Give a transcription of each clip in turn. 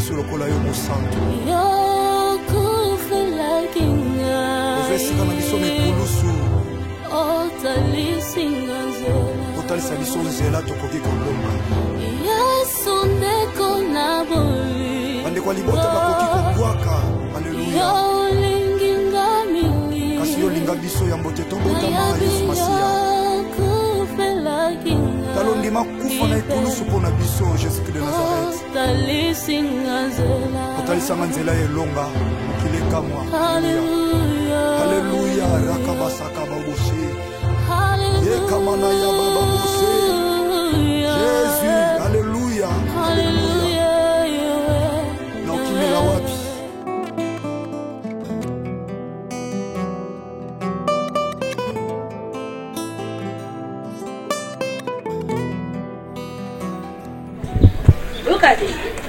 biso lokola yo mosantu. Ovesika na biso mekulusu. Otalisa biso nzela tokoki kolonga. Bande kwa libota bakoki kobwaka. Alleluya. Kasi yo linga biso ya mbote tobotama Yesu Masiya. Talondima kufa na ekulusu pona biso Jésus de Nazareth. Otalisa nzela elonga mokili kamwa. Alléluia, rakabasaka baboshi. Yekamana ya baboshi. Jésus, alléluia, alléluia. Na ukimela wapi?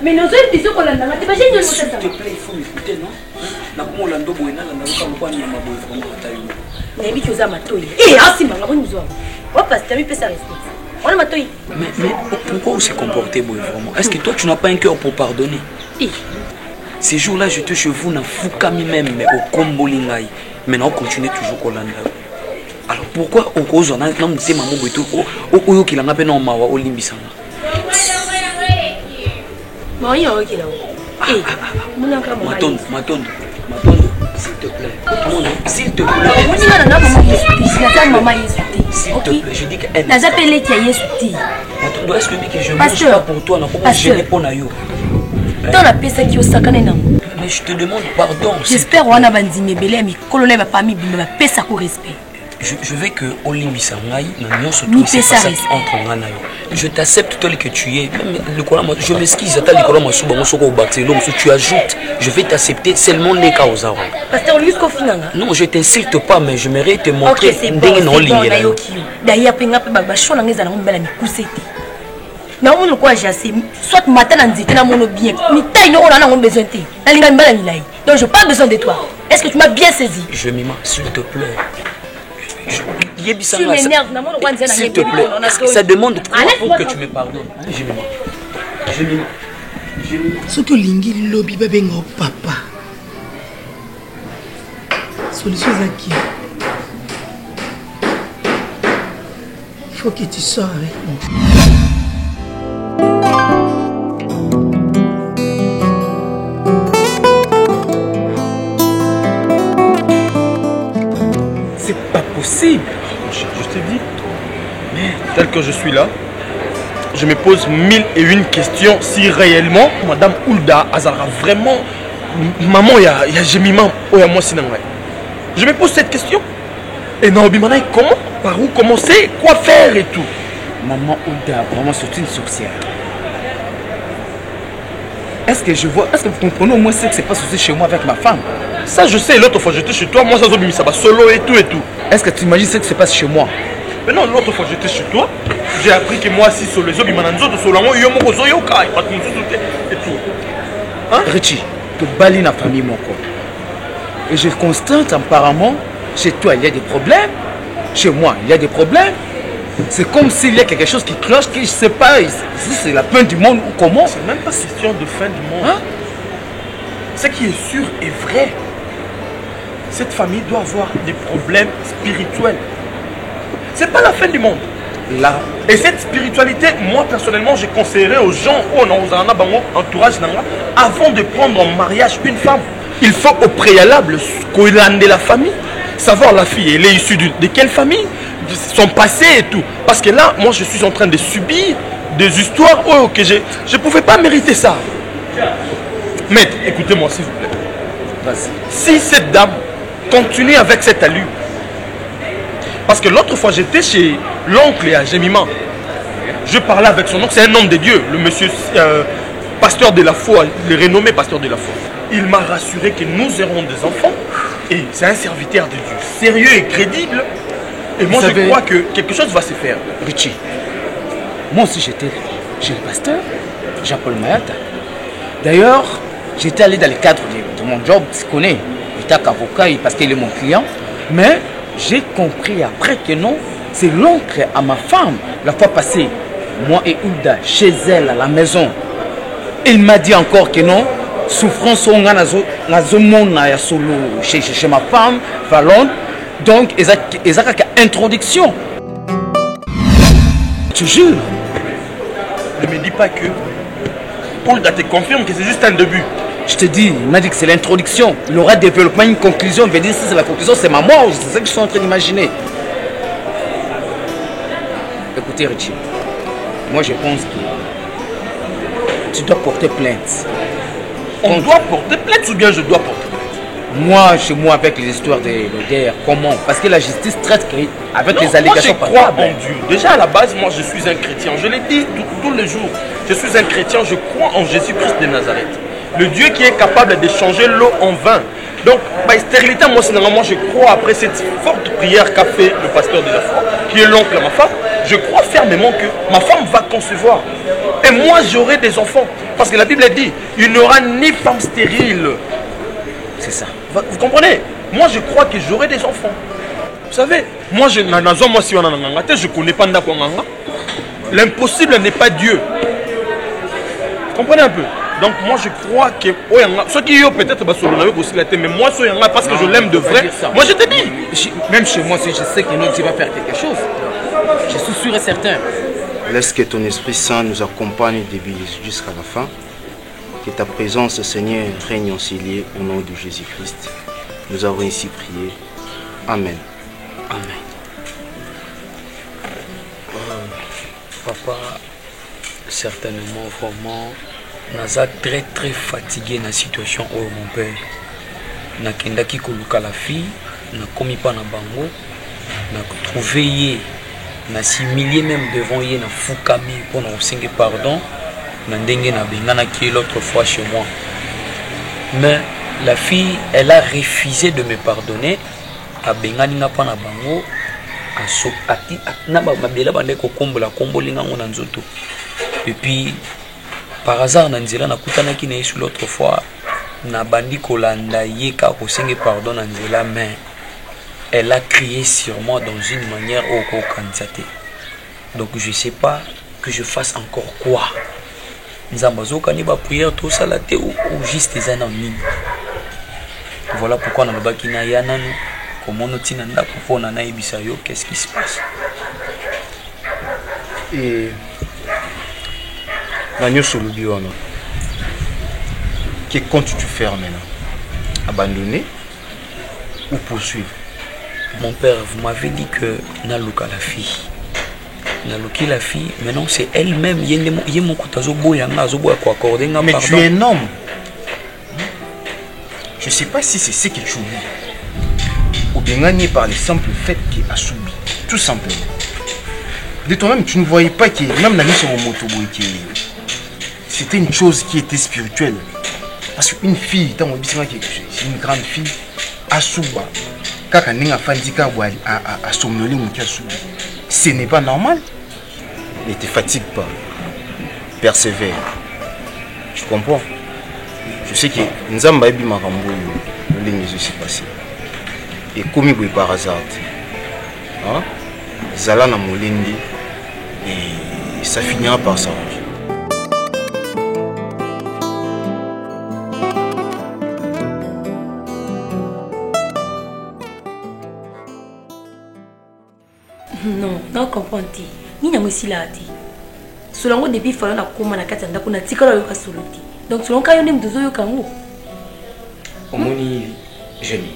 Mais nos autres, ils sont qu'on a la t'imagines le s'il te plaît, il faut m'écouter, non? Na como lando boina la naruka mkwani ya maboy vraiment atayo. Na bitu za matoi. Eh, asimba ngaboni mzo. Wa pasteur mi pesa respect. On a matoi. Mais pourquoi on s'est comporté boy vraiment? Est-ce que toi tu n'as pas un cœur pour pardonner? Ces jours-là, j'étais chez vous na fukami même mais au kombolingai. Maintenant on continue toujours kolanda. Alors pourquoi au cause on a non c'est maman boito o ki langa pe na mawa o limbisanga. Moi yo ki là. Matondo, s'il te plaît. S'il te plaît. S'il te plaît, je dis qu'elle n'a pas appelé qui a yesuti. Matondo, est-ce que je ne mange pas pour toi? Je n'ai pas na yo. Dans la pesa qui osakane na. Mais je te demande pardon. J'espère wana bandimi belé mi kolonel va pas mi bimba pesa ko respect. Je veux que Olimbisa Ngai na nyonso tout ça entre ngana yo. Je t'accepte tel que tu es. Même le colon je m'excuse à ta le colon masuba mosoko batelo mso tu ajoutes. Je vais t'accepter seulement les cas aux arts. Pasteur jusqu'au final. Non, je t'insulte pas mais j'aimerais te montrer ndenge na olingela. D'ailleurs penga pe ba shona ngeza na mbela mi kusete. Na on quoi j'ai assez soit matin na nzite na mono bien. Mi taille no on a besoin te. Na linga mbela milai. Donc je pas besoin de toi. Est-ce que tu m'as bien saisi? Je m'ima s'il te plaît. Tu m'énerves, s'il te plaît, ça demande quoi pour que tu me pardonnes? Je m'aime. Ce que lingi lobby babengo papa. Solution Zaki. Il faut que tu sors avec moi. C'est pas possible. Je te dis, mais tel que je suis là, je me pose 1001 questions si réellement Madame Oulda Azara vraiment maman ya Jemima oya moi sinanga. Je me pose cette question. Et Naobi Manaï, comment, par où commencer, quoi faire et tout. Maman Oulda vraiment c'est une sorcière. Est-ce que vous comprenez au moins ce que c'est pas souci chez moi avec ma femme? Ça je sais, l'autre fois j'étais chez toi, moi ça va solo et tout et tout. Est-ce que tu imagines ce qui se passe chez moi? Mais non, l'autre fois j'étais chez toi, j'ai appris que moi si sur les autres, et tout. Hein? Richie, tu balis la famille mon corps. Et je constate apparemment, chez toi il y a des problèmes, chez moi il y a des problèmes. C'est comme s'il y a quelque chose qui cloche, que je ne sais pas si c'est la fin du monde ou comment. C'est même pas question de fin du monde. Hein? Ce qui est sûr est vrai. Cette famille doit avoir des problèmes spirituels. C'est pas la fin du monde. Là. Et cette spiritualité, moi personnellement, j'ai conseillé aux gens, entourage, avant de prendre en mariage une femme, il faut au préalable de la famille, savoir la fille, elle est issue de quelle famille, son passé et tout. Parce que là, moi je suis en train de subir des histoires que je ne pouvais pas mériter ça. Maître, écoutez-moi s'il vous plaît. Si cette dame continue avec cette allure, parce que l'autre fois j'étais chez l'oncle à Jemima, je parlais avec son oncle, c'est un homme de Dieu, le monsieur pasteur de la foi, le renommé pasteur de la foi. Il m'a rassuré que nous aurons des enfants et c'est un serviteur de Dieu, sérieux et crédible. Et moi je crois que quelque chose va se faire. Richie, moi aussi j'étais chez le pasteur, Jean-Paul Mayata. D'ailleurs, j'étais allé dans le cadre de mon job, tu connais, j'étais avocat parce qu'il est mon client. Mais j'ai compris après que non, c'est l'oncle à ma femme. La fois passée, moi et Oulda, chez elle à la maison, Il m'a dit encore que non. Souffrance on a na solo chez ma femme, Fallon. Donc, ils ont une introduction. Je te jure. Ne me dis pas que Paul te confirme que c'est juste un début. Je te dis, il m'a dit que c'est l'introduction. Il aura développé une conclusion. Il va dire si c'est la conclusion, c'est ma mort. C'est ça que je suis en train d'imaginer. Écoutez, Richie, moi je pense que tu dois porter plainte. On doit porter plainte ou bien je dois porter plainte? Moi, chez moi, avec les histoires de guerre, comment? Parce que la justice traite avec les allégations. Moi, je crois en Dieu. Déjà, à la base, moi, je suis un chrétien. Je l'ai dit tous les jours. Je suis un chrétien. Je crois en Jésus-Christ de Nazareth. Le Dieu qui est capable de changer l'eau en vin. Donc, stérilité, moi, je crois, après cette forte prière qu'a fait le pasteur de la foi, qui est l'oncle à ma femme, je crois fermement que ma femme va concevoir. Et moi, j'aurai des enfants. Parce que la Bible dit, il n'y aura ni femme stérile. C'est ça. Vous comprenez? Moi, je crois que j'aurai des enfants. Vous savez, moi, je ne connais pas Ndakonganga. L'impossible n'est pas Dieu. Vous comprenez un peu? Donc, moi, je crois que... Ceux qui ont peut-être aussi la tête, mais moi, parce que je l'aime de vrai, moi, je te dis. Même chez moi, si je sais que tu vas faire quelque chose, je suis sûr et certain. Laisse que ton Esprit Saint nous accompagne jusqu'à la fin. Que ta présence, Seigneur, règne enseigné au nom de Jésus-Christ. Nous avons ainsi prié. Amen. Amen. Papa, certainement, vraiment, naza très fatigué dans la situation où mon père. Nakendaki koluka la fille, na komi pa na bango, na trouvé ye, na similié même devant ye na fukami pour na osenga pardon. L'autre fois chez moi. Mais la fille, elle a refusé de me pardonner. Et puis, par hasard, l'autre fois, mais elle a crié sur moi dans une manière au candidaté. Donc je ne sais pas que je fasse encore quoi. Prière tout ça ou juste des anonymes. Voilà pourquoi on a baki na yana nous comment nous tinanda pour na na ibisayo qu'est-ce qui se passe. Et Nagno Solubiwana, que comptes-tu faire maintenant? Abandonner ou poursuivre? Mon père, vous m'avez dit que Naluka la fille. Naluki la fille, maintenant c'est elle-même. Mais tu es un homme. Je ne sais pas si c'est ce que tu oublies. Ou bien gagné par le simple fait qu'il a subi. Tout simplement. De toi-même, tu ne voyais pas que même la mission au moto, c'était une chose qui était spirituelle. Parce qu'une fille, c'est une grande fille, à Souba, quand elle a somnolé, ce n'est pas normal. Ne te fatigue pas. Persévère. Tu comprends? Je sais que Nzamba ebi makambo yo ndenge se passé. Et comme par hasard. Hein? Zala na molindi et ça finira par s'arranger. Non, non comprends ti. Ni na mosi la ti. Selon depuis fallo na koma na kati ndako na tikala yo ka soloti. Donc selon ka yo nem dozo yo kango. Omoni Jenny.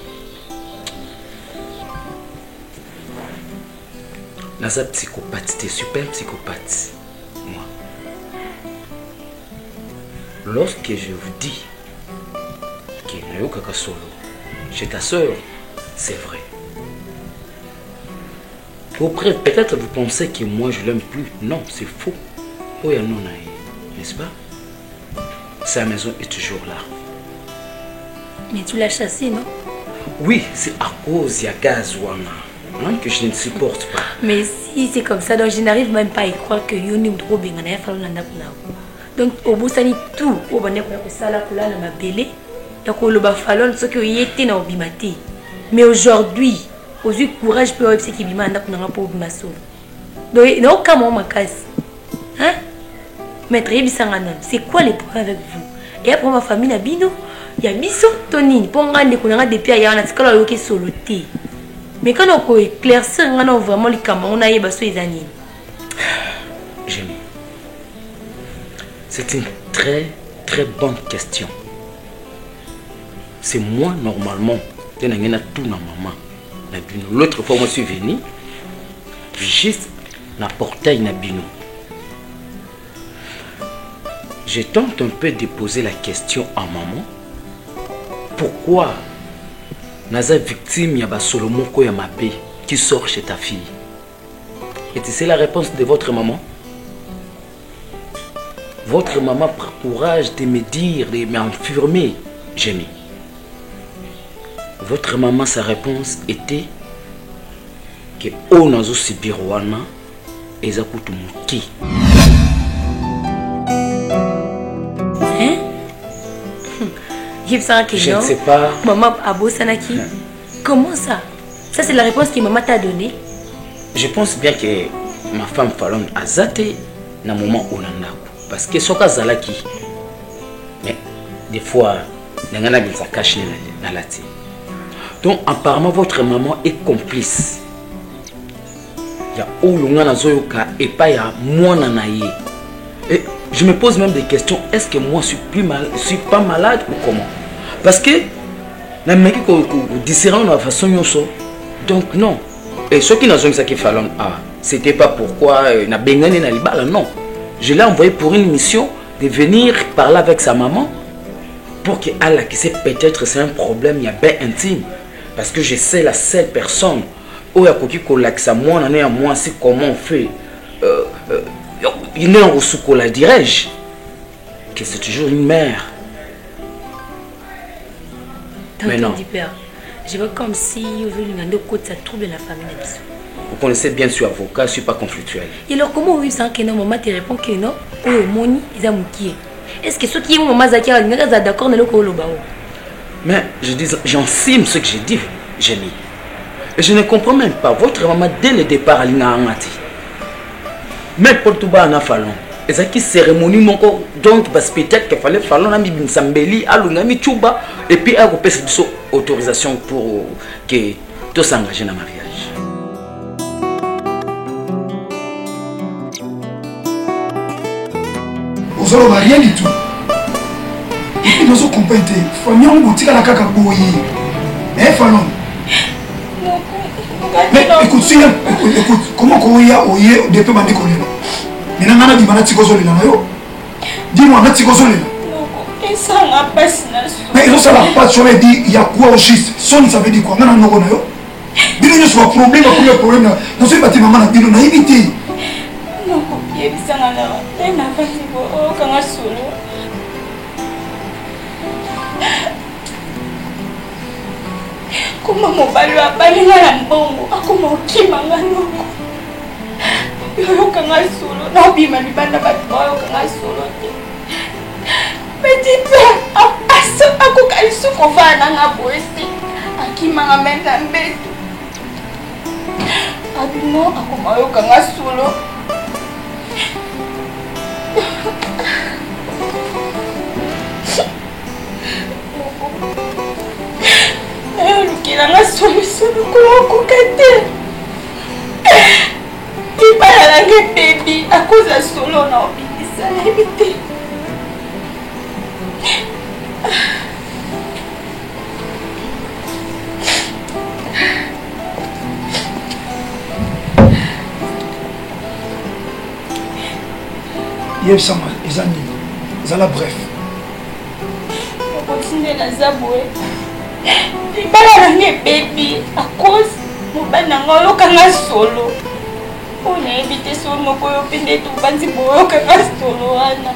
Naza psychopathe, t'es super psychopathe. Moi. Lorsque je vous dis que Nayoka Kasolo, chez ta soeur, c'est vrai. Peut-être vous pensez que moi je l'aime plus. Non, c'est faux. Oh, il y a non, n'est-ce pas? Sa maison est toujours là. Mais tu l'as chassé, non? Oui, c'est à cause de Gazwana que je ne supporte pas. Mais si c'est comme ça, donc je n'arrive même pas à y croire que Yoni me trouve bien. Donc au bout ça ni tout. Au bout ça là pour là na mabélé. Donc au loba falon ce que y était na obimati. Mais aujourd'hui aux yeux courage peut être ce qui bima na pour bimaso. Donc non comment ma casse. Hein? Maître Yebisangana, c'est quoi les problèmes avec vous? Et après ma famille na bino, il y a biso Tony, pour ngande konanga depuis aya na tikala yoke soloté. Mais quand on peut éclaircir ngana vraiment les camarades on a yeba so ezani. Jémi. C'est une très très bonne question. C'est moi normalement, tout na maman. L'autre fois moi je suis venu juste na portail na bino. Je tente un peu de poser la question à maman. Pourquoi Naza victime yaba Solomon Koyamabe qui sort chez ta fille? Et c'est la réponse de votre maman? Votre maman prend courage de me dire, de m'enfermer. J'ai mis. Votre maman, sa réponse était que Onazo Sibirouana et Zakutumuki. Hein? Je ne sais pas. Maman Abo Sanaki. Comment ça? Ça, c'est la réponse que maman t'a donnée? Je pense bien que ma femme Fallon a zaté dans le moment où on a. Parce que Soka Zalaki. Mais des fois, il y a des gens qui dans la tête. Donc, apparemment, votre maman est complice. Il y a Oulunga Nazoyoka et pas il y a moi Nanaye. Et je me pose même des questions. Est-ce que moi je suis pas malade ou comment? Parce que la mec qui différent de la façon donc non. Et ceux qui n'ont pas fait Fallon, c'était pas pourquoi na bengane na libala, non. Je l'ai envoyé pour une mission de venir parler avec sa maman pour qu'elle qui sait peut-être c'est un problème il y a bien intime parce que je sais la seule personne où il y a quelqu'un moi on est à moi c'est comment on fait il est en sous la dirais-je que c'est toujours une mère. Mais non. Je vois comme si aujourd'hui ça trouble la famille. Vous connaissez bien ce avocat, je ne suis pas conflictuel. Et alors comment vous savez que non, maman te répond que non, ou moni, ils ont mouillé. Est-ce que ceux qui ont maman Zakia, ils sont d'accord avec le bao? Mais je dis, j'ensime ce que j'ai dit, j'ai mis. Et je ne comprends même pas. Votre maman, dès le départ, elle n'a rien dit. Mais pour tout bas, on a fallu. Et ça qui cérémonie, donc peut-être qu'il fallait falloir un mi sambeli, alunami chuba, et puis à couper cette autorisation pour que tout s'engage dans le mariage. Vous n'avez rien du tout. Et puis nous sommes compétents. Famille on boutique à la caca boye. Fallon. Mais écoute, écoute, comment Koya oye depuis ma décollée? Mais non, on a dit que tu as dit dis-moi, tu as dit et ça n'a pas si mais ça va pas, tu avais dit il y a quoi au juste? Son ça veut dire quoi? On a un problème. Dis-nous sur un problème, un problème. Nous sommes bâtis maman, dis-nous, on a évité. Non, il y a des gens qui n'ont pas dit qu'on a solo. Comment mon balu a balé à l'ambongo? Comment qui m'a gagné? Yo kanga solo na bima libanda batwa yo kanga solo te petit père aso akokali soko vana na boesi akimanga menda mbetu abino akoma yo kanga solo ayo lukilanga solo kolokoka te il parle à la baby à cause de solo on a oublié ça éviter. Yves Sama, Izani, Zala bref. On continue la zaboué. Il parle à la baby à cause mon banango yo kanga solo. On a évité son nom pour obtenir tout bandi boyo que solo ana.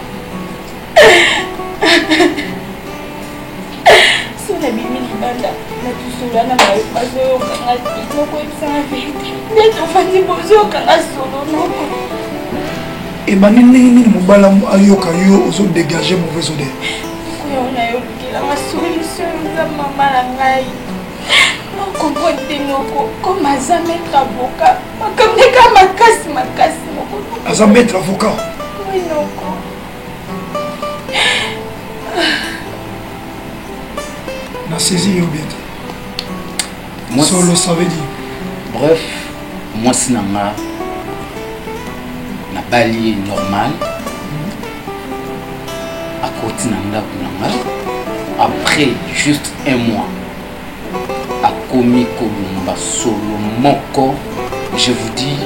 Si on a mis banda, na tout solo ana ba bazo kanga solo ko ipsana vite. Mais tout bandi boyo kanga solo non. Et manini mobala ayoka yo ozo dégager mauvais odeur. On a eu la solution za mama la ngai. Comme Aza maître avocat, comme des cas makasi. Aza maître avocat. Oui, non. saisi yo bien. Moi, solo ça veut dire. Bref, moi c'est nanga na bali normal. À côté nanga nanga. Après juste un mois, à komi kolumba solo moko, je vous dis,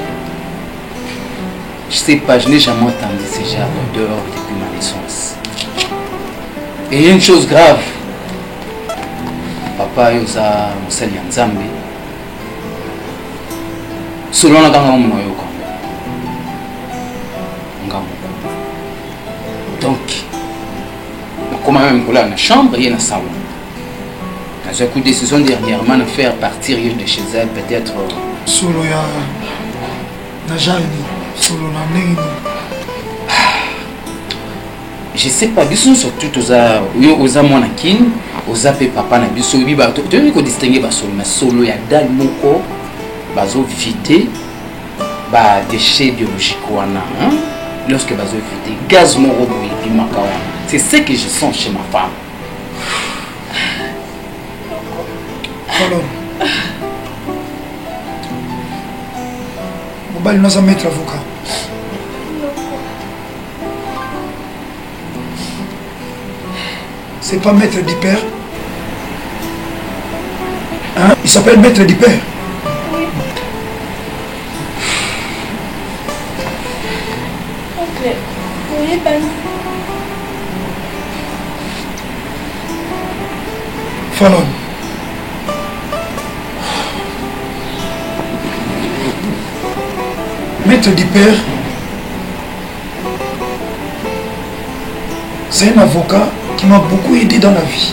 je sais pas, je n'ai jamais entendu ce genre d'odeur depuis ma naissance. Et il y a une chose grave. Papa yoza musali nzambe. Solo na kanga mo yoko. Ngamo. Donc comment même dans la chambre, il y a un salon. J'ai pris une décision dernièrement de faire partir de chez elle, peut-être. Solo ya Najani, solo na nini. Je sais pas, bisous surtout aux amonakin, aux apé papa na biso biba. Tu veux qu'on distingue ba solo, mais solo ya dal moko, bazo vider, ba déchets biologiques wana, hein? Lorsque bazo vider, gaz moko boy bimaka. C'est ce que je sens chez ma femme. Alors, Mobile nous a maître avocat. C'est pas maître d'hyper. Hein? Il s'appelle maître d'hyper. Oui. Ok. Oui, ben. Fallon. Maître d'hyper, c'est un avocat qui m'a beaucoup aidé dans la vie.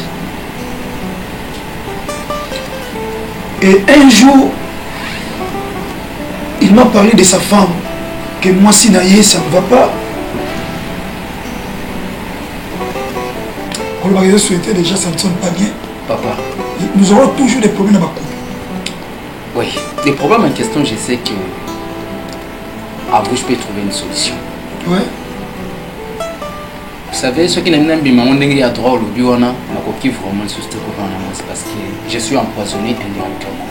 Et un jour, il m'a parlé de sa femme, que moi, si naïe, ça ne va pas. On va souhaiter déjà, ça ne sonne pas bien. Papa. Nous aurons toujours des problèmes dans ma couple. Oui, les problèmes en question, je sais que à vous, je peux trouver une solution. Ouais. Vous savez, ceux qui n'aiment pas bien, droit au lobby, on a qui vraiment c'est parce que je suis empoisonné indirectement.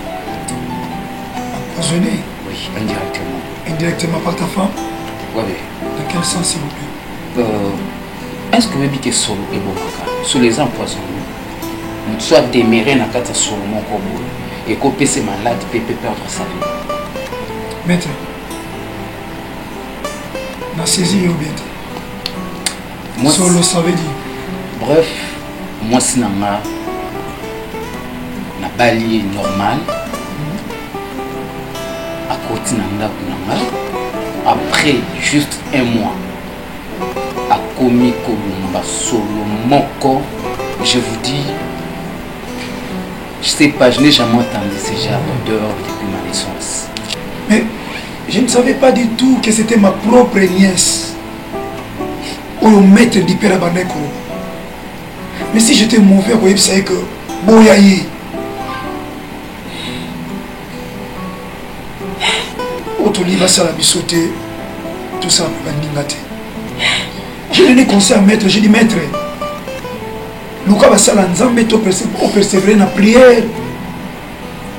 Empoisonné? Oui, indirectement. Indirectement par ta femme? Oui. Dans quel sens, s'il vous plaît? Est-ce que vous avez dit solo et bon, sur les empoisonnés, soit déméré dans le solo, mon corps, et qu'on peut se malade, peut perdre sa vie. Maître, on a saisi au bien. Moi, solo, ça veut dire. Bref, moi, c'est na bali normal. À côté nanga. Après juste un mois, à komi kolumba solo moko, je vous dis, je sais pas, je n'ai jamais entendu ce genre d'odeur depuis ma naissance. Mais je ne savais pas du tout que c'était ma propre nièce. Ou le maître d'hyper abaneko. Mais si j'étais mauvais, vous savez que boyaye. Autre livre, ça la bisauté, tout ça, j'ai donné conseil à maître, j'ai dit maître, Luka va ça l'ensemble, tu persévérer dans la prière.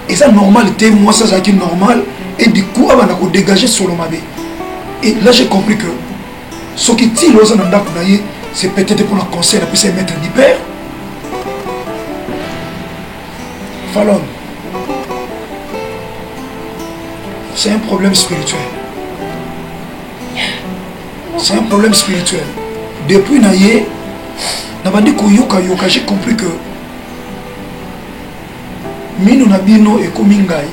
Et ça normal, moi ça c'est normal. Et du coup, on a dégagé sur le mabé. Et là j'ai compris que ce qui tire aux ananda, c'est peut-être pour le conseil, puis c'est maître d'hyper. Fallon. C'est un problème spirituel. C'est un problème spirituel. Depuis Naye, j'ai compris que Mino Nabino et Komingai,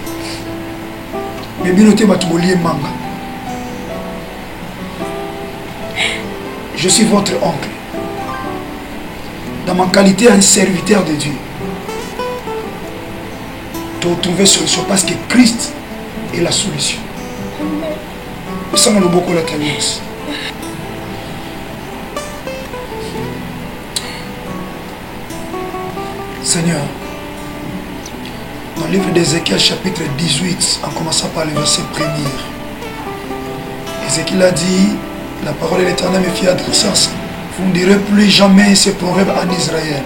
mais Bino te batubolié manga. Je suis votre oncle. Dans ma qualité de serviteur de Dieu, tu trouver solution parce que Christ est la solution. Ça m'a beaucoup la tendance. Seigneur, dans le livre d'Ézéchiel chapitre 18, en commençant par le verset 1er, Ézéchiel a dit, la parole de l'Éternel me fit adresser, vous ne direz plus jamais ce proverbe en Israël.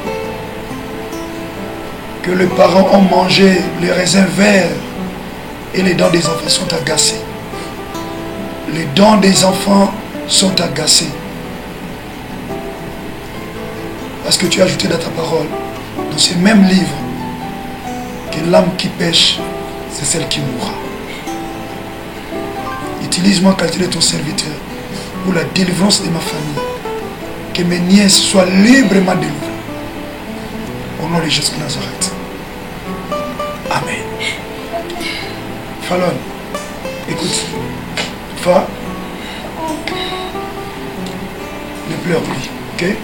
que les parents ont mangé les raisins verts et les dents des enfants sont agacées. Les dents des enfants sont agacées. Parce que tu as ajouté dans ta parole, dans ce même livre, que l'âme qui pêche, c'est celle qui mourra. Utilise-moi en qualité de ton serviteur pour la délivrance de ma famille. Que mes nièces soient librement délivrées. Au nom de Jésus de Nazareth. Amen. Fallon, écoute. Fa, ne pleure plus, ok?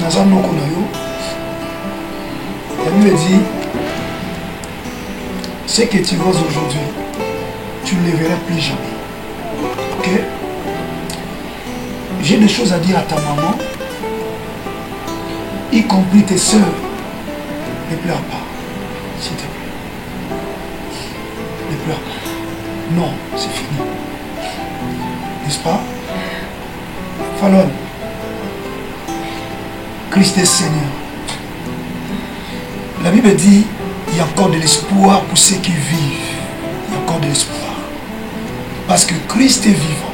Nazam no konayo. La Bible dit, ce que tu vois aujourd'hui, tu ne le verras plus jamais. Ok? J'ai des choses à dire à ta maman, y compris tes soeurs. Ne pleure pas, s'il te plaît. Ne pleure pas. Non, c'est fini. N'est-ce pas? Fallon, Christ est Seigneur. La Bible dit, il y a encore de l'espoir pour ceux qui vivent. Il y a encore de l'espoir. Parce que Christ est vivant.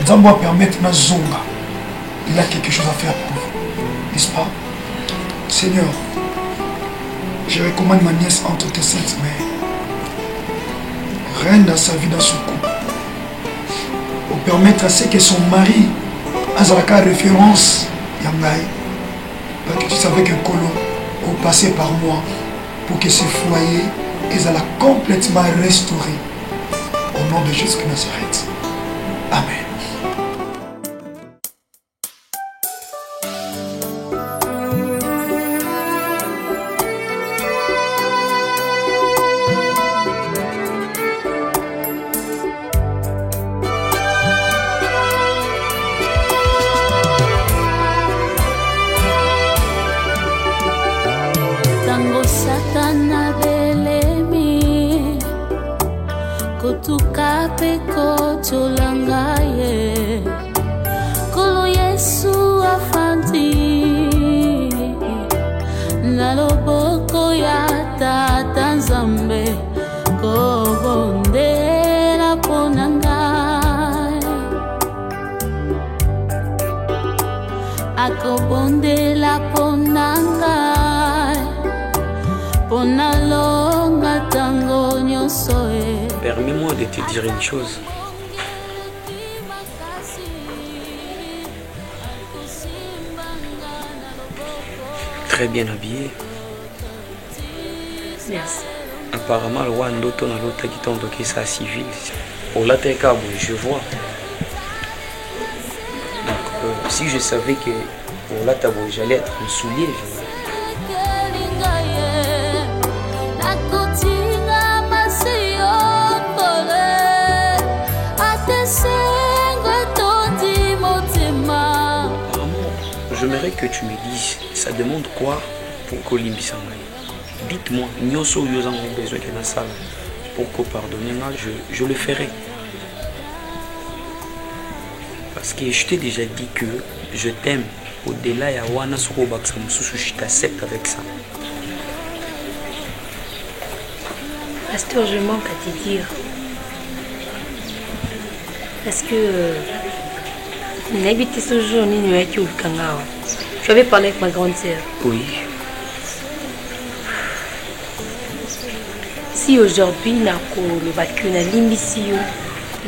Nous allons permettre à Zonga. Il a quelque chose à faire pour vous. N'est-ce pas? Seigneur, je recommande ma nièce entre tes saintes mains. Règne dans sa vie, dans son couple. Pour permettre à ce que son mari a la référence Yangai. Parce que tu savais qu'un colo au passé par moi pour que ce foyer soit complètement restauré. Au nom de Jésus de Nazareth. Amen. Permets-moi de te dire une chose. Très bien habillé. Merci. Apparemment, le roi Ndoto n'a l'autre qui t'a entoqué sa civile. Au latin cabo, je vois. Donc, si je savais que au latin j'allais être un soulier, j'aimerais que tu me dises, ça demande quoi pour Kolimbi Sangai? Dites-moi, Nyoso Yozan ont besoin de la salle pour que pardonner, je le ferai. Parce que je t'ai déjà dit que je t'aime. Au-delà, il y a Wana Sorobak Samususu, je t'accepte avec ça. Pasteur, je manque à te dire. Parce que n'habite ce jour ni nuit qui Kangawa. Je avais parlé avec ma grande sœur. Oui. Si aujourd'hui nako le vacu na limbisio,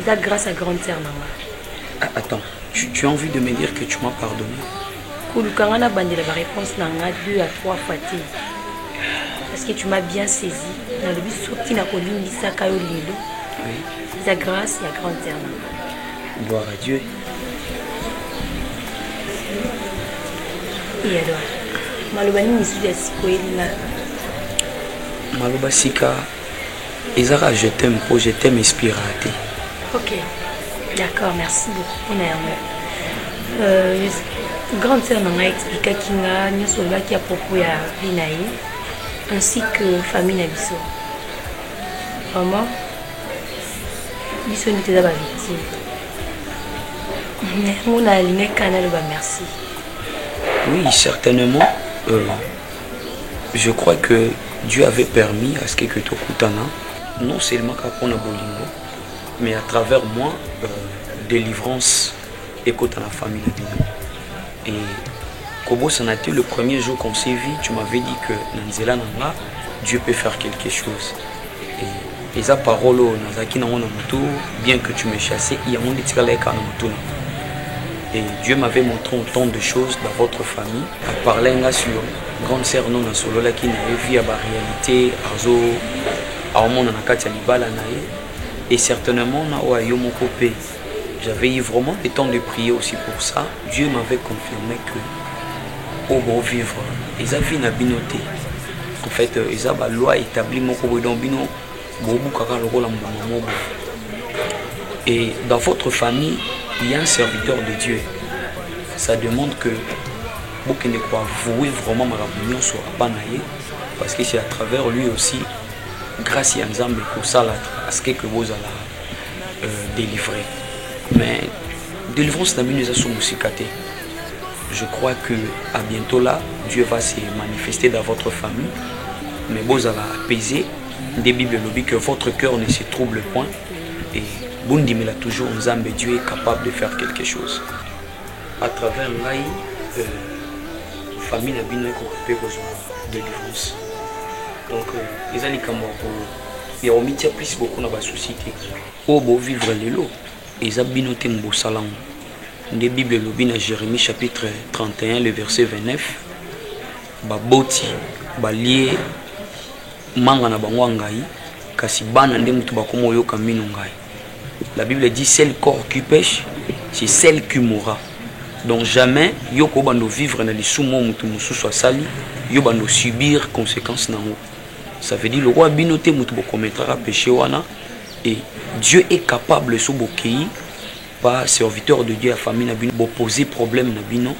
c'est grâce à grande sœur Nanga. Attends, tu as envie de me dire que tu m'as pardonné? Koulukanga na bande la réponse Nanga 2 à 3 fois. Parce que tu m'as bien saisi. Dans le but sorti na kolimbisa kayo lilo. Oui. C'est grâce à grande sœur Nanga. Gloire à Dieu. Et alors, malobani misuya sikoelina. Maloba sika, Ezara, je t'aime pour je t'aime inspiraté. Ok, d'accord, merci beaucoup. Grande sœur m'a expliqué qu'il y a une chose qui a propos à Vinaï, ainsi que famille Nabiso. Vraiment, Biso n'était pas victime. Mais on a aligné le canal, merci. Oui, certainement. Je crois que Dieu avait permis à ce que tu Kutana, non seulement qu'apprendre Bolingo, mais à travers moi, délivrance et côté la famille. Et Kobo, ça a été le premier jour qu'on s'est vu, tu m'avais dit que Nanzela Nanga, Dieu peut faire quelque chose. Et ça parole, bien que tu me chassais, il y a mon et Dieu m'avait montré autant de choses dans votre famille. À parler sur grande sœur non solo là qui n'avait vu à la réalité, et certainement j'avais eu vraiment le temps de prier aussi pour ça. Dieu m'avait confirmé que au bon vivre, ils avaient une binoté. En fait, ils avaient la loi établie mon bino. Et dans votre famille, il y a un serviteur de Dieu. Ça demande que vous ne croyez vouer vraiment ma réunion sur Abanaye, parce que c'est à travers lui aussi, grâce à Nzambe, pour ça, à ce que vous allez délivrer. Mais délivrance n'a pas été musicatée. Je crois que à bientôt là, Dieu va se manifester dans votre famille, mais vous allez apaiser. Des Bibles nous disent que votre cœur ne se trouble point et Bundimela toujours Nzambe, Dieu est capable de faire quelque chose. À travers l'Aïe, famille n'a pas besoin de délivrance. Donc, les années comme il y a plus beaucoup dans la société. Au beau vivre les lots, ils ont binoté mon salon. Des Bibles nous disent dans Jérémie chapitre 31, le verset 29, Baboti, Balié, Mangana Bangwangai, Kasibana Ndemutu Bakomo Yoka Minungai. La Bible dit celle corps qui pêche, c'est celle qui mourra. Donc jamais Yoko Bando vivre dans les sous-mots Mutu soit sali, Yobando subir conséquences nango. Ça veut dire le roi Binote Mutu commettra péché wana et Dieu est capable de s'obéir par serviteur de Dieu à famille Nabino pour poser problème Nabino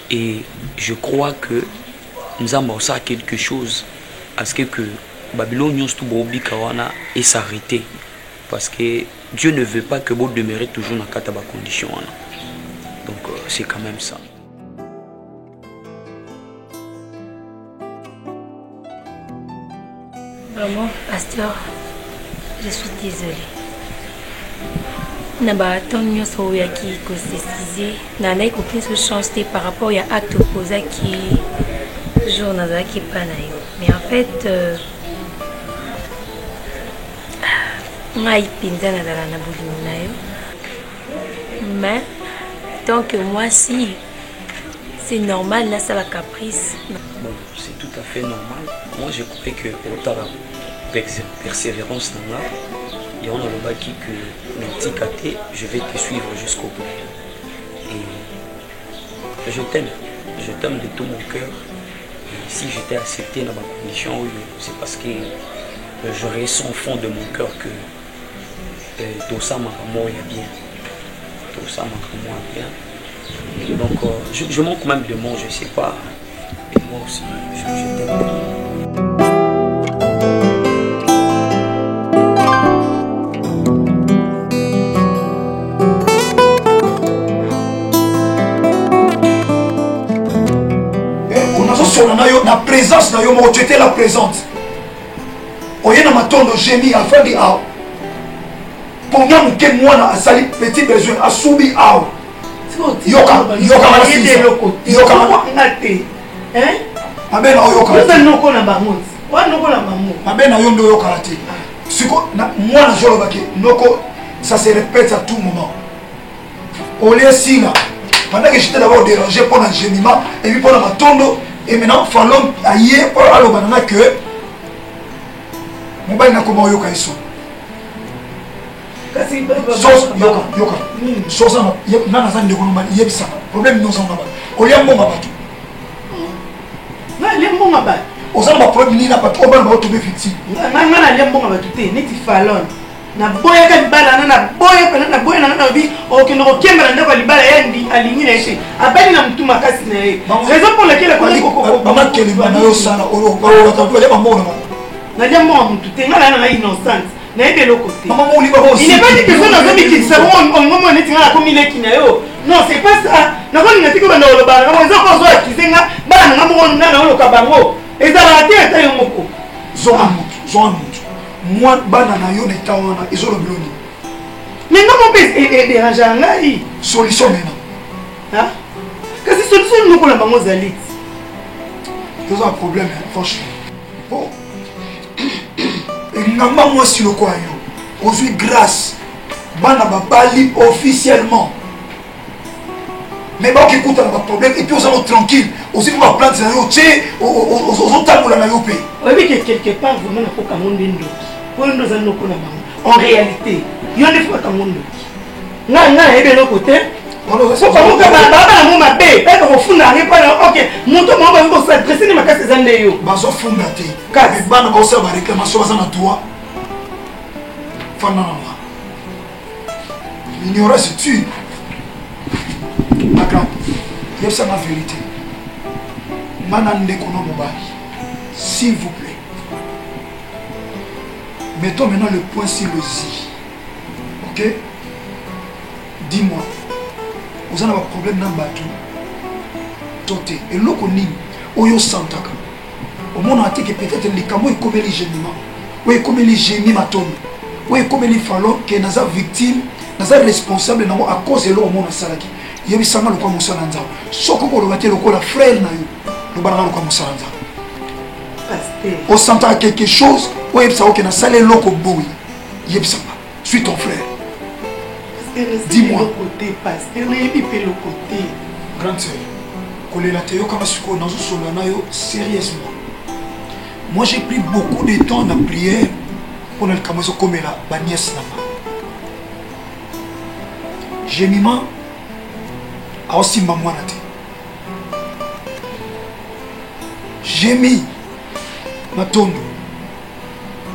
et je crois que nous avons ça quelque chose à ce que Babylone et s'arrêter parce que Dieu ne veut pas que vous demeurez toujours dans les conditions. Donc c'est quand même ça. Vraiment, pasteur, je suis désolée. Nabaton so yaki ko cécisé nanai ko plus chance par rapport à acte posé qui jour nazaki panayo. Mais en fait ngai pinza na dala na bulinayo. Mais tant que moi si c'est normal là ça la caprice. Bon, c'est tout à fait normal. Moi je crois que autant la persévérance là il y a un baki que je vais te suivre jusqu'au bout. Et je t'aime de tout mon cœur. Et si j'étais accepté dans ma condition, c'est parce que je ressens au fond de mon cœur que tout ça m'a bien. Tout ça m'a bien. Et donc je manque même de mots, je ne sais pas. Et moi aussi, je t'aime. La présence na yo mo tu étais la présente. Oyena matondo génie afandi ao. Ponga muke mwana asali petit besoin asubi ao. Yoka ngate. Hein? Abena yoka. Vous êtes noko na bango. Wa noko na bango. Abena yo ndo yoka ate. Siko na mwana jolo baki noko ça se répète à tout moment. Olé singa. Pendant que j'étais d'abord dérangé pour un gémiment et puis pour la matondo. Et maintenant, il faut aller pour aller que mon bain n'a comment yoka iso. Yoka. Sosa na na zande kono mali yebisa. Problème non sama ba. Olia mbonga batu. Na lembonga ba. Osa na problème ni na batu oba ba to be fiti. Na lembonga batu te neti falon. Na boya ka libala na boya na bi o ke no kemba na ba libala yandi alingi na ese abali na mtu makasi na yeye raison pour laquelle ko mama kele bana yo sana o ba ta ko le mama na jambo mtu te ngala na innocence na ebe lokote mama mo li ba il n'est pas dit que ça na zomi qui savon on moment neti ngala ko mileki na yo non c'est pas ça nakolinga tiki banda olobana mo eza ko zo akizenga bana nga moko na oloka bango ezala te ata yo moko zonga mutu moi bana na yo neta wana ezolobelo nini mais nga mo pe dérange ngai solution maintenant hein kasi solution nous ko la bango zali c'est un problème franchement bon ngamba moi si le quoi yo aujourd'hui grâce bana babali officiellement mais bon qui écoute un problème et puis on s'en tranquille aussi pour plante ça yo tché on taboula na yo pe oui que quelque part vraiment na koka monde ndo pour ndo za noko na bango en réalité yo ne faut pas monde nga ebe no côté so pas moka baba na mo mabe pas ko funda ngi pa OK moto mo ba ko s'adresser ni makasi za ndeyo bazo funda te ka bana ko sa ba réclamation za na droit fana na l'ignorance tue. Ma grande, il y a la vérité. S'il vous plaît, mettons maintenant le point sur le zi. Ok? Dis-moi, vous avez un problème dans le bateau. Toté. Et l'eau qu'on dit, Oyo Santaka. Au monde entier que peut-être les camos comme les gémiments. Oui, comme les gémiments. Oui, comme les fallons qui sont victimes. Nous sommes responsables à cause de l'homme qui salaki. Il y a eu ça, le quoi mon salanza. Soko ko le battre le quoi la frère na yo. Le barra le quoi mon salanza. On s'entend quelque chose. Oui, il y a ça qui na salé loko boui. Il y a ça. Suis ton frère. Dis-moi. Côté pasteur, il y a le côté. Grande sœur. Kolé la théo comme suko nazo solana yo sérieusement. Moi j'ai pris beaucoup de temps dans la prière pour le kamazo comme la baniès na. J'ai mis ma aussi ma moine. J'ai mis ma tondo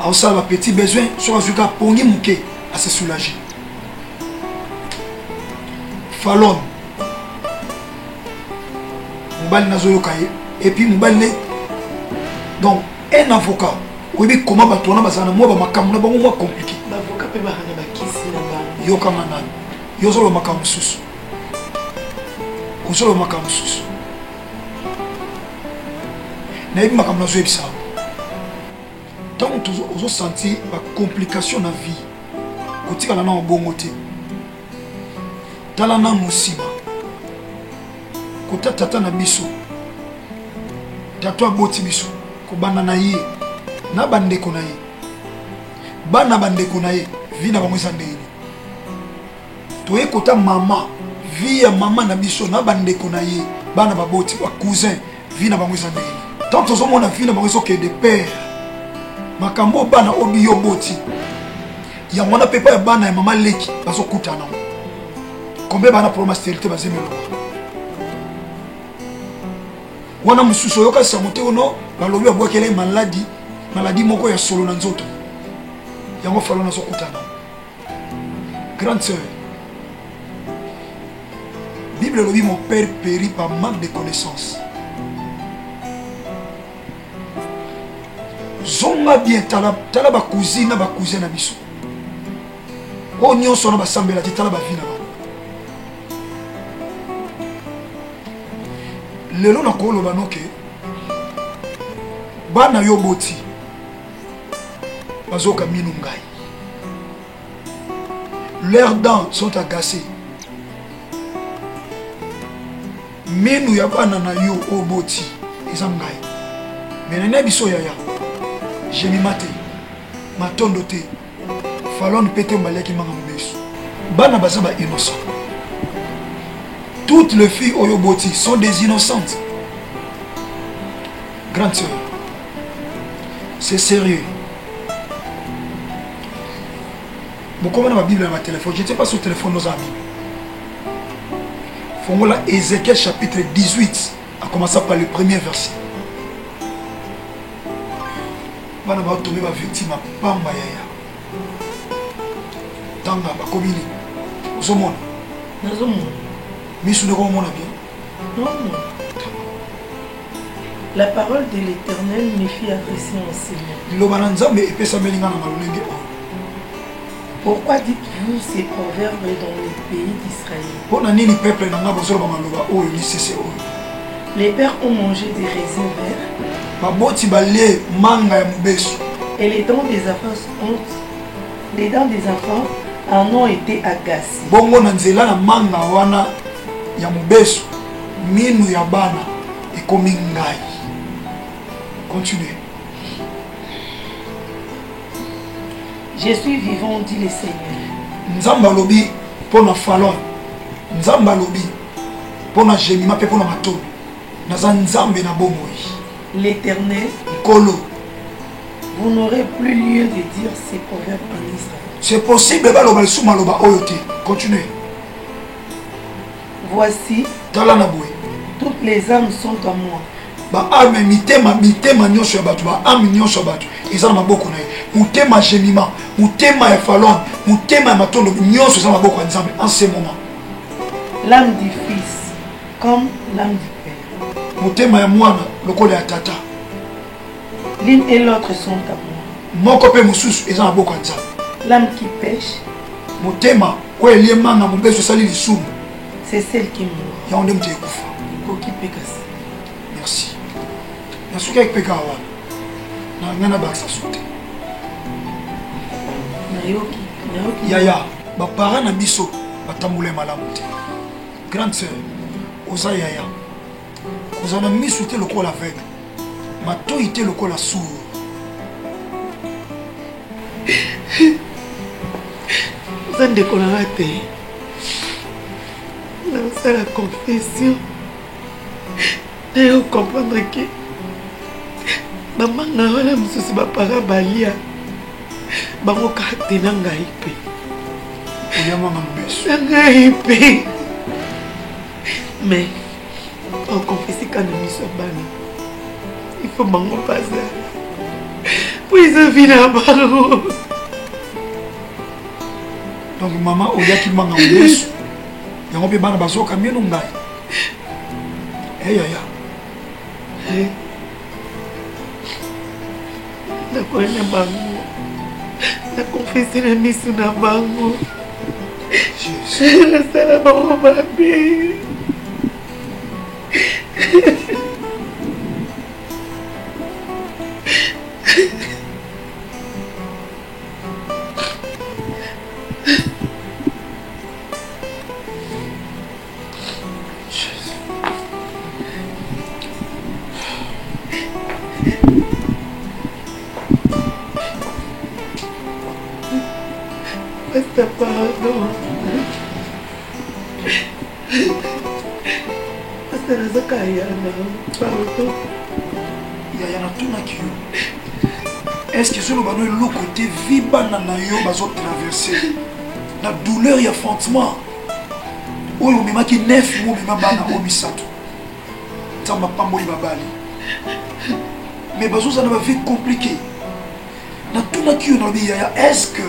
à aussi ma petit besoin sur un juga pongi mouké à se soulager. Fallon Moubal nazo kaye et puis Moubal ne donc un avocat oui mais comment va tourner bazana moi ba makamuna ba moi compliqué l'avocat peut ba hana ba kisi na ba yo kama nani yozolo makamu susu ozolo makamu susu na yebi makamu nazo yebisa ntango ozosentir bacomplication na vie kotikala na obongo te tala na mosima kota tata na biso tato aboti biso kobanda na ye na bandeko na ye bana bandeko na ye vi na bango eza ndeni toye kota mama vie ya mama na biso na bandeko na ye bana baboti ba cousin vie na bango eza ndeni tant tozomona vie na bango ezokende père makambo bana obi yo boti ya mwana pepa ya bana ya mama leki bazokutana combien bana problème stérilité bazemelo wana mususu yoka samote ono balobi abwakele maladie moko ya solo na nzoto yango falo nazokutana grande sœur Bible le dit mon père périt par manque de connaissances. Zonga bien tala ba cousine na ba cousin na biso. O nyonso na ba sambela tala ba vina ba. Lelo na ko loba noke. Bana yo boti. Bazoka minu ngai. Leurs dents sont agacées. Menu ya bana na yo oboti eza ngai menene biso yaya jemi mate matondo te falon pete mbaleki manga mbesu bana bazaba innocent. Toutes les filles oyoboti sont des innocentes. Grande sœur, c'est sérieux. Bon, comment on a ma Bible dans ma téléphone? Je ne sais pas sur le téléphone nos amis. Fongola Ézéchiel chapitre 18, à commencer par le premier verset. Bana ba tomber ba victime pamba yaya. Tanga ba komini. Osomona. Nazomona. Misu ne komona bien. Non. La parole de l'Éternel me fit adresser mon Seigneur. Lobananza me epesa melinga na malolenge. Pourquoi dites-vous ces proverbes dans le pays d'Israël? Les pères ont mangé des raisins verts. Et les dents des enfants en ont été agacées. Continuez. Je suis vivant, dit le Seigneur. Nzamba lobi pona falon. Nzamba lobi pona jemima pe pona mato. Naza nzambe na bomoi. L'Éternel, Kolo. Vous n'aurez plus lieu de dire ces proverbes en Israël. C'est possible baloba le soumaloba oyote. Continuez. Voici, toutes les âmes sont à moi. Ba ame mitema nyosho ya batu, ba ame nyosho ya batu. Eza na maboko na ye. Mutema jemima, mutema ya falon, mutema ya matondo nyosho eza na maboko ya Nzambe en ce moment. L'âme du fils comme l'âme du père. Mutema ya mwana lokola ya tata. L'une et l'autre sont à moi. Moko pe mususu eza na maboko ya Nzambe. L'âme qui pêche, mutema oyo eliemanga mobeso esali lisumu. C'est celle qui meurt. Ya onde mute ekufa. Koki pekasi. Merci. Nasuki avec peka wana. Na ngana baksa sote. Nayoki. Yaya, ba parents na biso batambule malamu te. Grande sœur, oza yaya. Oza na misu te lokola aveugle. Matoi te lokola sourd. Oza ndeko na nga te. C'est la confession. Et vous comprendre que maman n'a pas souci de parents balia. Bango kate na ngai pe. Oya mama mbeso. Ngai pe. Mais on confesse quand nous sommes bana. Il faut bango passer. Puis ça vient bango. Donc maman oya ki manga mbeso. Yango pe bana bazoka mieno ngai. Yaya. Nakwenda bango. Nakonfese na misu na bango. Jésus. Nasala bango mabe. Basta pardon. Basta nazaka yana. Pardon. Yaya na tuna kiyo. Est-ce que ce lobano le côté vibana na yo bazo traverser la douleur et affrontement. Oyo mema ki 9 mois mema bana o misato. Tamba pamboli babali. Mais bazo ça na vie compliquée. Na tuna kiyo na yaya est-ce que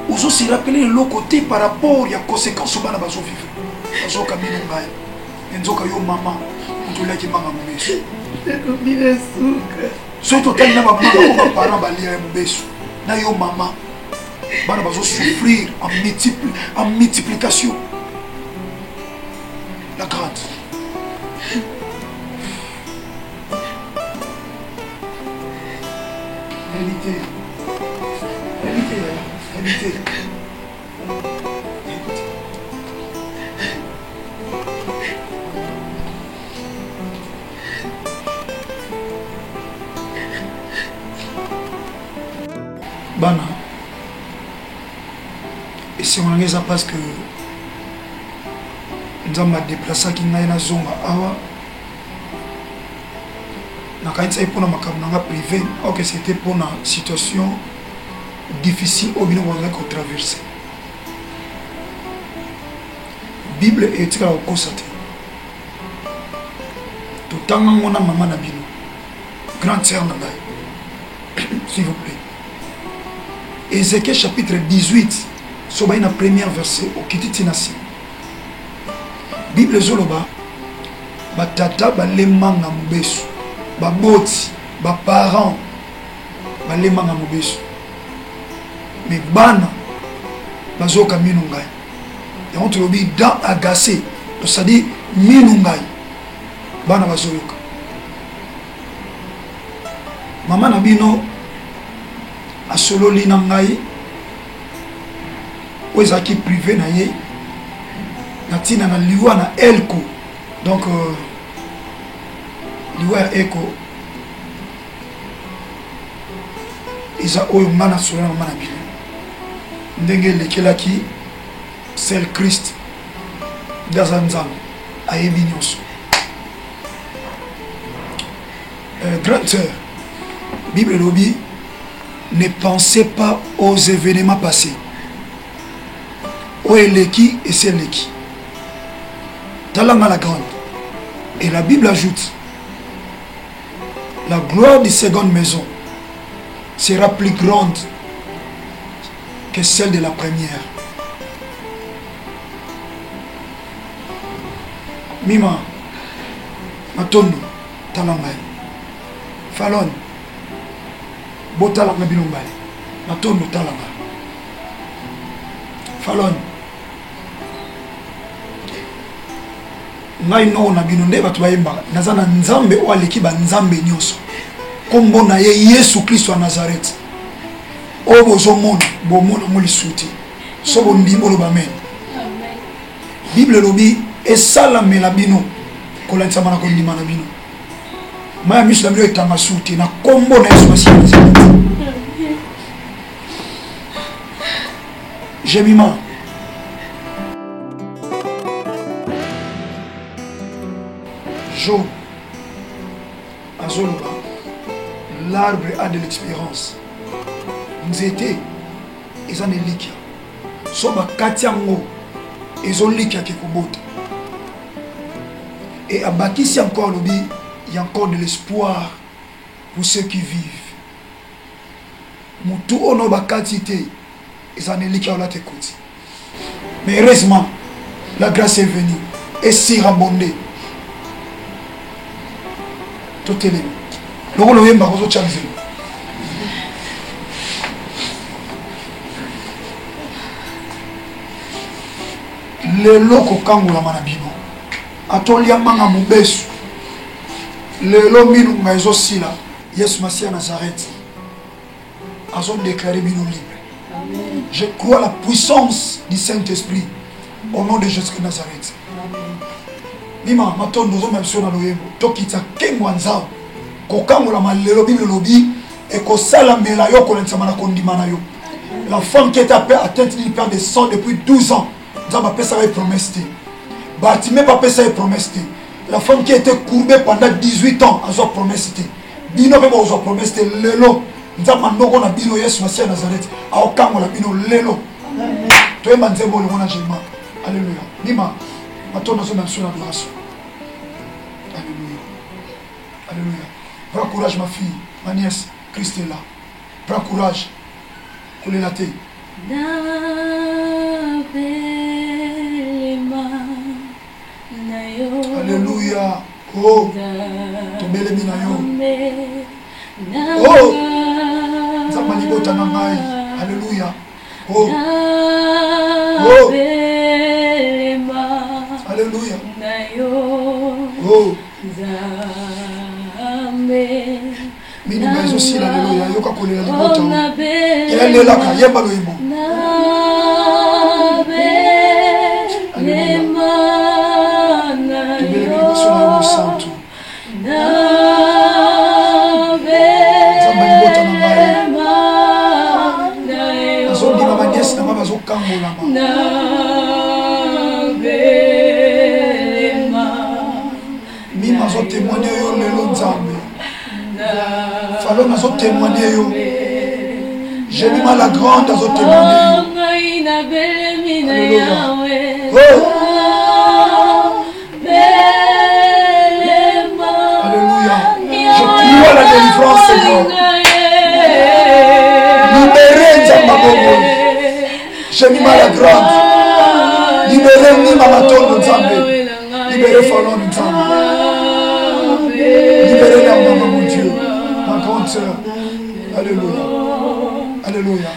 vous aussi rappelez le côté par rapport à la conséquence au bana bazo vivre. Bazo kamino ngai. Nzoka yo mama, utola ki mama mbeso. Nakomina suka. Soki totali na bamama ko baparent balia ya mobeso na yo mama bana bazo souffrir en multiplication. La grande. Vérité. Bana. Et si on a parce que nous avons déplacé qui n'a pas zone awa. Na kaitsa pour na makamnanga privé, ok c'était pour une situation difficile au bino wanga ko traverser. Bible est là au constater. Tout temps ngona maman na bino. Grande sœur na ngai. S'il vous plaît. Ézéchiel chapitre 18, soba na premier verset au kititi nasi. Bible zoloba batata balemanga mubesu, baboti, baparents balemanga mubesu. mais bana bazoka minu ngai yango tolobi dent agacé c'est-à-dire minu ngai bana bazoyoka mama na bino asololi na ngai oyo ezalaki privé na ye na ntina na liwa na elko donc liwa ya eko eza oyo nga na solo na mama na bino ndenge elekelaki sel Christ daza nzambe ayebi nyonso. Grande sœur, Bible lobby, ne pensez pas aux événements passés. Où est l'équi et c'est l'équi. Talama la grande. Et la Bible ajoute, la gloire de seconde maison sera plus grande que celle de la première. Mima, matondo, talanga. Falon, botalanga bilombale, matondo talanga. Falon, ngai no na bino nde batu bayemba nazana nzambe o aleki ba nzambe nyonso kombo na ye Yesu Kristo wa Nazareth o bozomona bomona moli suti so bondimbo lo bamen. Bible lobi esalamela bino kolanisa mana kondima na bino maya miso na bino etanga suti na kombo na Yesu Masiya Nazareth. Jemima Job azoloba l'arbre a de l'expérience nzete eza na elikia so bakati yango ezolikia kekobota et abakisi encore lobi il y a encore de l'espoir pour ceux qui vivent mutu ono bakati te eza na elikia ola te koti mais heureusement la grâce est venue et si rabondé totelemi lokolo yemba kozotya nzela lelo kokangolama na bino atoliamanga mobesu lelo minunga ezosila Yesu Masiya Nazareth azodéclarer bino libre. Je crois la puissance du Saint-Esprit au nom de Jésus de Nazareth. Mima matondo zo même sur na loyembo tokita kengwa nzao kokangola malelo Bible lobi et ko salamela yo kolensa mana kondima na yo. La femme qui était atteinte d'une perte de sang depuis 12 ans, nzamba pesa ba promesse. Bartimée pas pesa ba promesse. La femme qui était courbée pendant 18 ans, a une promesse. Bino pe ba zo promesse lelo nzamba ndoko na bino Yesu Masiya Nazareth a okangola bino lelo. Amen. Toi manzembo le mona jema. Alléluia. Mima matondo zo même sur la grâce. Alléluia. Alléluia. Prends courage ma fille, ma nièce, Christ est là. Prends courage. Coulez la tête. Alléluia. Oh. Tombele mina yo. Oh. Zamani bota na ngai. Alléluia. Oh. Oh. Alléluia. Oh. Mini maison si la lelo ya yoka kolela libota. Ya lela ka yemba lo yembo. Santo. Mima zo témoigner yo lelo nzambe. Fallait nazo témoigner yo. J'ai mis la grande nazo témoigner. Alléluia. Je crois la délivrance Seigneur. Libérez Nzamba. J'ai mis la grande. Libérez Nima Matondo Nzambe. Libérez Fallon Nzambe. Libérez la maman mon Dieu. Ma grande sœur. Alléluia. Alléluia.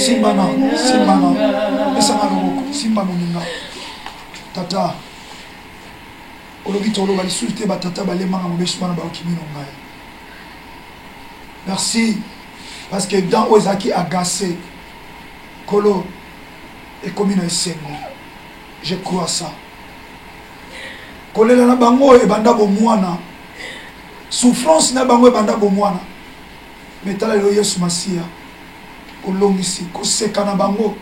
Simbana, esanga loboko, simba moninga. Tata, olobi tolo bali sulté ba tata balemanga mobesumana ba okimino ngai. Merci, parce que dans Ozaki agacé, Kolo et comme une esengo, je crois ça. Kolela na bango e banda bomwana, souffrance na bango e banda bomwana. Metala lo Yesu Masia. Olongisi koseka na bango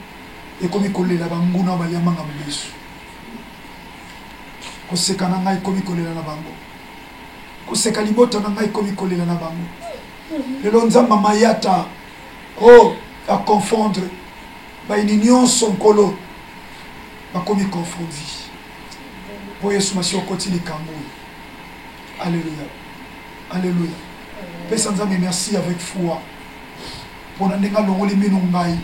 ekomi kolela bango na baliamanga mbesu koseka na ngai ekomi kolela na bango koseka libota na ngai ekomi kolela na bango lelo nzamba mayata a confondre ba une union sonkolo bakomi confondi po Yesu Masio koti likambo. Alléluia, alléluia. Pesa nzambe merci avec foi. Pour n'endenga longoli mino ngai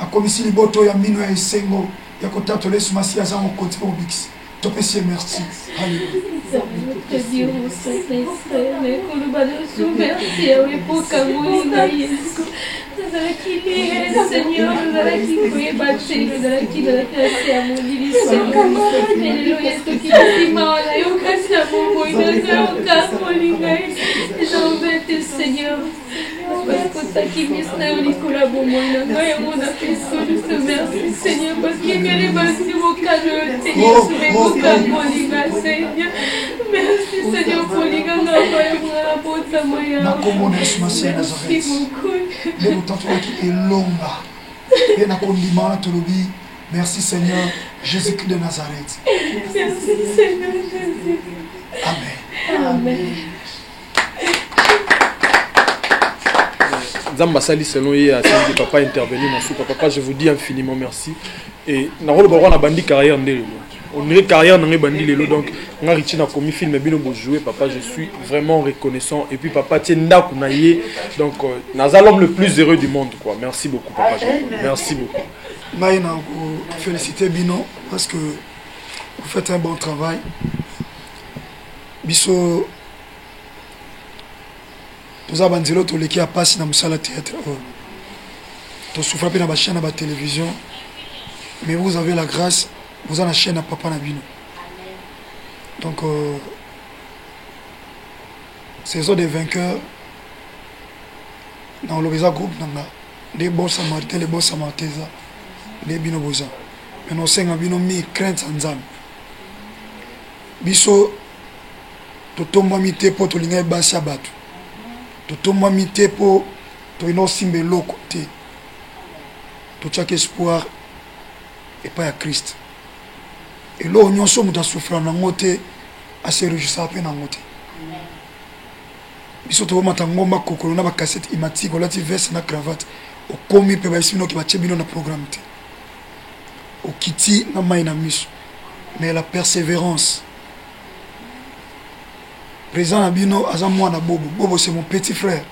akomisi liboto ya mino ya esengo ya kotata Yesu Masia za mokoti po bix topesi merci. Alléluia. Seigneur, nous allons qui battre, nous allons qui de la classe à mon lit, Seigneur. Alléluia, ce qui est mal, et au cas à mon boy, au cas mon lit, j'en vais Seigneur. Parce que ça qui m'est au Nicolas Beaumont, et on a fait ça, je te remercie, Seigneur, parce qu'il y a les bâtis au cas de Seigneur, sur au cas mon lit, Seigneur. Merci, Seigneur, pour les gars, la porte à moyen. Merci beaucoup. Le temps qui est long là. Et na condiment tolobi. Merci Seigneur Jésus-Christ de Nazareth. Merci Seigneur Jésus. Amen. Amen. Zamba Sali selon hier, si papa intervenu dans ce papa, je vous dis infiniment merci. Et na rôle on a bandi carrière ndelo. On dirait carrière n'a bandi lelo donc on a richi na commis film bino bo jouer papa, je suis vraiment reconnaissant et puis papa tienda kunaye donc naza l'homme le plus heureux du monde quoi. Merci beaucoup papa. Merci beaucoup. Maïna vous féliciter Bino parce que vous faites un bon travail. Biso tous abanzelo to leki a passe na musala théâtre. To souffre na ba chaîne na ba télévision. Mais vous avez la grâce, vous avez la chaîne à Papa Nabino. Donc, saison des vainqueurs, dans le groupe, les bons samaritains, les bons samaritains, les bino boza. Mais nous sommes bino mi crainte sans âme. Biso, to tomba mité pour to linga basa batu. To tomba mité pour to ino simbe loko te. To chaque espoir. Et pas à Christ. Et là, on sommes dans souffrance, on à se réjouir à peine en moté. Ils sont au moment où on a une cassette imatique, on a une veste, une cravate, au commis, on a un programme. Au kiti, on a une mission. Mais la persévérance. Président Abino, Azamouana Bobo. Bobo, c'est mon petit frère.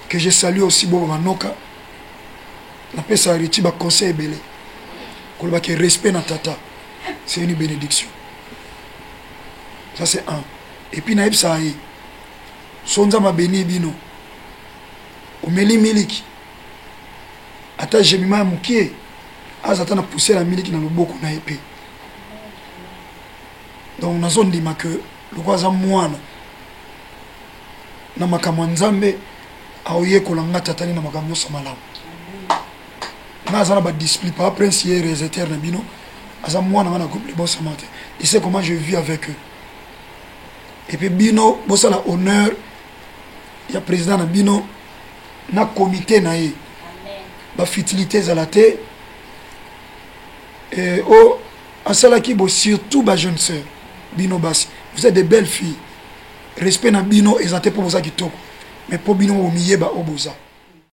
Que je salue aussi, Bobo Manoka. L'appel ça a conseil belé. Qu'on que respect na tata. C'est une bénédiction. Ça c'est un. Et puis naïb ça y. Sonza ma béni bino. Omeli miliki. Ata jemima mukie. Azata na pousser la miliki na loboko na épée. Donc na zone dima que le kwaza mwana. Na makamwa nzambe aoye kolanga tata ni na makamwa samalamu. Nazana ba discipline par prince hier les éternels bino aza moi na groupe les boss amate il sait comment je vis avec eux et puis bino bossa la honneur il y a président na bino na comité na ye ba futilité za la té et oh asala ki bo surtout ba jeune sœur bino bas vous êtes des belles filles respect na bino ezate pour boza kitoko mais pour bino o miye ba oboza